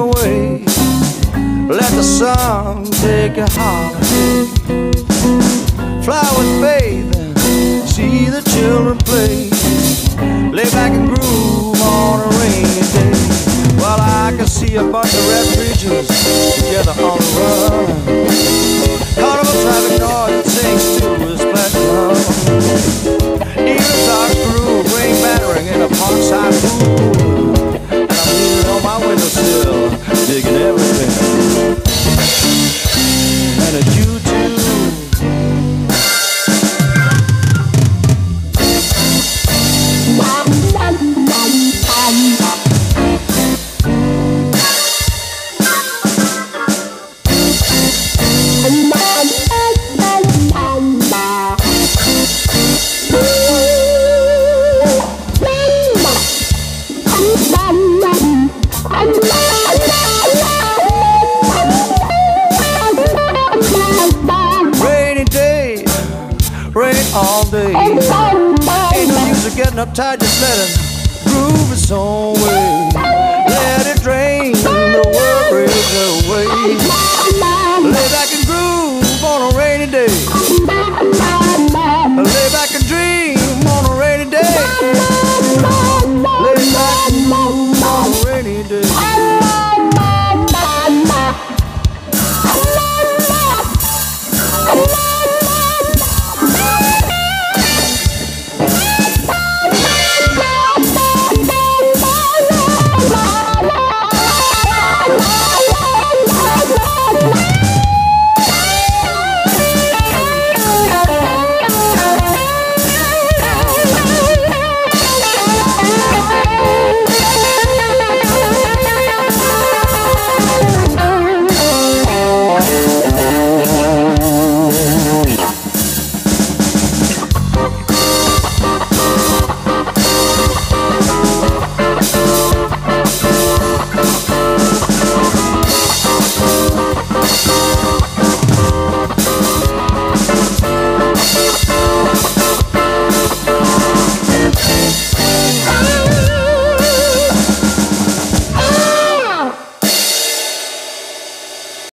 away. Let the sun take your holiday. Flowers bathing, see the children play. Lay back and groove on a rainy day. Well, I can see a bunch of red preachers together on the run. Carnival traffic noise sings to his platinum. Even a dark groove, rain battering in a parkside pool. And I'm leaning on my windowsill, digging everything. And a you too. Rainy day, rain all day. Ain't no use of getting uptight, just let it groove its own way. Let it drain the world